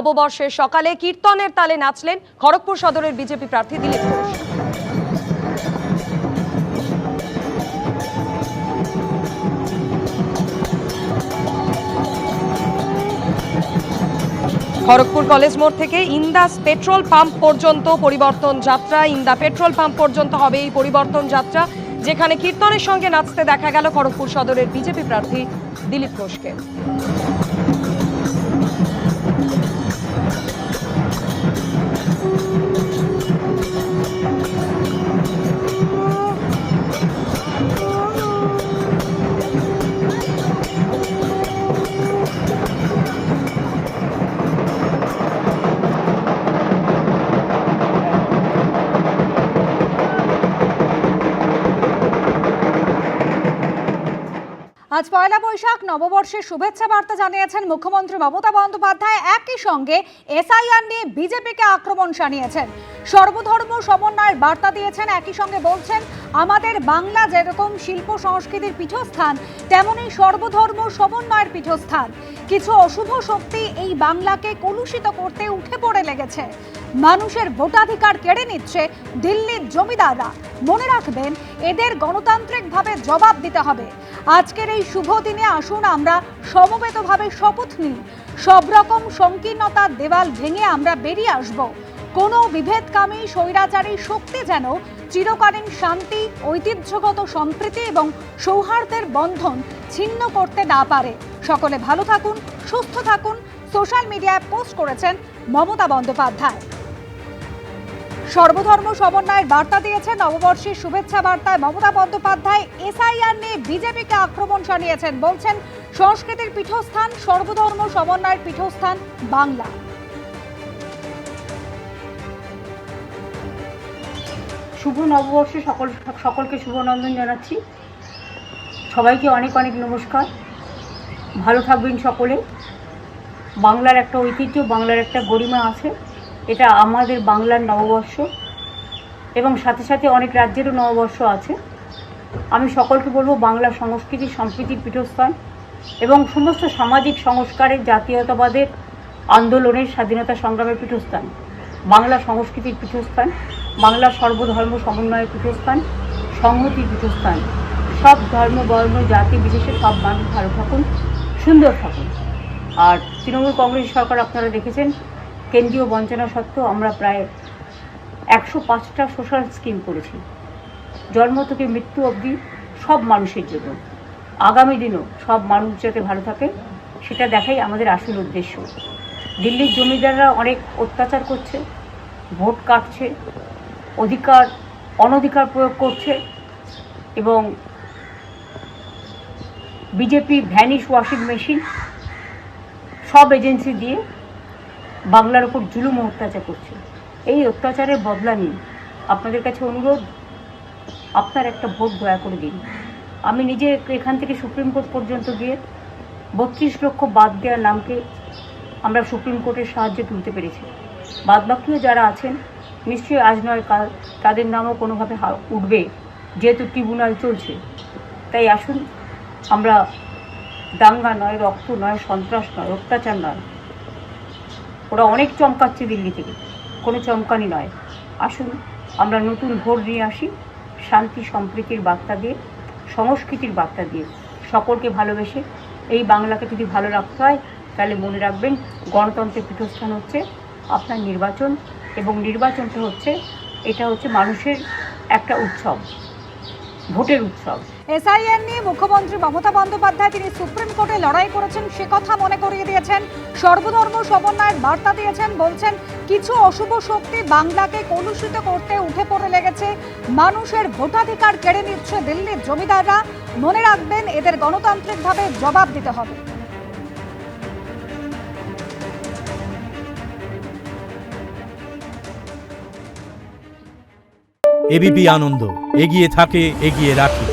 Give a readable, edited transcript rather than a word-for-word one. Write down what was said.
নববর্ষের সকালে কীর্তনের তালে নাচলেন খড়গপুর সদরের বিজেপি প্রার্থী দিলীপ ঘোষ। খড়গপুর কলেজ মোড় থেকে ইন্দাস পেট্রোল পাম্প পর্যন্ত পরিবর্তন যাত্রা। ইন্দা পেট্রোল পাম্প পর্যন্ত হবে এই পরিবর্তন যাত্রা, যেখানে কীর্তনের সঙ্গে নাচতে দেখা গেল খড়গপুর সদরের বিজেপি প্রার্থী দিলীপ ঘোষকে। আজ পয়লা বৈশাখ নববর্ষের শুভেচ্ছা বার্তা জানিয়েছেন মুখ্যমন্ত্রী মমতা বন্দ্যোপাধ্যায়। একই সঙ্গে এসআইআর নিয়ে বিজেপিকে আক্রমণ শানিয়েছেন। সর্বধর্ম সমন্বয়ের বার্তা দিয়েছেন। একই সঙ্গে বলছেন, আমাদের বাংলা যেরকম শিল্প সংস্কৃতির পীঠস্থান, তেমনি সর্বধর্ম সমন্বয়ের পীঠস্থান। কিছু অশুভ শক্তি এই বাংলাকে কলুষিত করতে উঠে পড়ে লেগেছে। মানুষের ভোটাধিকার কেড়ে নিচ্ছে দিল্লির জমিদাররা। মনে রাখবেন, এদের গণতান্ত্রিকভাবে জবাব দিতে হবে। আজকের এই শুভ দিনে আসুন আমরা সমবেতভাবে শপথ নিই, সব রকম সংকীর্ণতার দেওয়াল ভেঙে আমরা বেরিয়ে আসব। কোনো বিভেদকামী স্বৈরাচারী শক্তি যেন চিরকালীন শান্তি, ঐতিহ্যগত সম্প্রীতি এবং সৌহার্দ্যের বন্ধন ছিন্ন করতে না পারে। সকলে ভালো থাকুন, সুস্থ থাকুন, সোশ্যাল মিডিয়ায় পোস্ট করেছেন মমতা বন্দ্যোপাধ্যায়। সর্বধর্ম সমন্বয়ের বার্তা দিয়েছেন। নববর্ষের শুভেচ্ছা বার্তায় মমতা বন্দ্যোপাধ্যায় এসআইআর নিয়ে বিজেপিকে আক্রমণ শানিয়েছেন। বলছেন, সংস্কৃতির পীঠস্থান, সর্বধর্ম সমন্বয়ের পীঠস্থান বাংলা। শুভ নববর্ষে সকলকে শুভনন্দন জানাচ্ছি। সবাইকে অনেক অনেক নমস্কার। ভালো থাকবেন সকলে। বাংলার একটা ঐতিহ্য, বাংলার একটা গরিমা আছে। এটা আমাদের বাংলার নববর্ষ এবং সাথে সাথে অনেক রাজ্যেরও নববর্ষ আছে। আমি সকলকে বলবো, বাংলা সংস্কৃতি সম্প্রীতির পীঠস্থান এবং সমস্ত সামাজিক সংস্কারের, জাতীয়তাবাদের আন্দোলনের, স্বাধীনতা সংগ্রামের পীঠস্থান। বাংলা সংস্কৃতির পীঠস্থান, বাংলা সর্বধর্ম সমন্বয়ের পীঠস্থান, সংহতির পীঠস্থান। সব ধর্ম, বর্ণ, জাতি বিশেষে সব মানুষ ভালো থাকুন, সুন্দর থাকুন। আর তৃণমূল কংগ্রেস সরকার আপনারা দেখেছেন, কেন্দ্রীয় বঞ্চনা সত্ত্বেও আমরা প্রায় 105টা সোশ্যাল স্কিম করেছি, জন্ম থেকে মৃত্যু অবধি সব মানুষের জন্য। আগামী দিনও সব মানুষ যাতে ভালো থাকে, সেটা দেখাই আমাদের আসল উদ্দেশ্য। দিল্লির জমিদাররা অনেক অত্যাচার করছে, ভোট কাটছে, অনধিকার প্রয়োগ করছে এবং বিজেপি ভ্যানিশ ওয়াশিং মেশিন সব এজেন্সি দিয়ে বাংলার ওপর জুলুম অত্যাচার করছে। এই অত্যাচারের বদলা নিন। আপনাদের কাছে অনুরোধ, আপনার একটা ভোট দয়া করে দিন। আমি নিজে এখান থেকে সুপ্রিম কোর্ট পর্যন্ত গিয়ে 32 লক্ষ বাদ দেওয়ার নামকে আমরা সুপ্রিম কোর্টের সাহায্যে তুলতে পেরেছি। বাদবাকিও যারা আছেন, নিশ্চয়ই আজ নয় কাল তাদের নামও কোনোভাবে উঠবে, যেহেতু ট্রিব্যুনাল চলছে। তাই আসুন, আমরা দাঙ্গা নয়, রক্ত নয়, সন্ত্রাস নয়, অত্যাচার নয়। ওরা অনেক চমকাচ্ছে দিল্লি থেকে, কোনো চমকানি নয়। আসুন আমরা নতুন ভোট নিয়ে আসি, শান্তি সম্প্রীতির বার্তা দিয়ে, সংস্কৃতির বার্তা দিয়ে, সকলকে ভালোবেসে। এই বাংলাকে যদি ভালো রাখতে হয়, তাহলে মনে রাখবেন, গণতন্ত্রের পীঠস্থান হচ্ছে আপনার নির্বাচন, এবং নির্বাচনটা হচ্ছে, এটা হচ্ছে মানুষের একটা উৎসব, ভোটের উৎসব। এসআইআর নিয়ে মুখ্যমন্ত্রী মমতা বন্দ্যোপাধ্যায় তিনি সুপ্রিম কোর্টে লড়াই করেছেন, সে কথা মনে করিয়ে দিয়েছেন। সর্বধর্ম সমন্বয়ের বার্তা দিয়েছেন। বলছেন, কিছু অশুভ শক্তি বাংলাকে কলুষিত করতে উঠে পড়ে লেগেছে। মানুষের ভোটাধিকার কেড়ে নিচ্ছে দিল্লির জমিদাররা। মনে রাখবেন, এদের গণতান্ত্রিকভাবে জবাব দিতে হবে। এবিপি আনন্দ, এগিয়ে থাকে, এগিয়ে রাখে।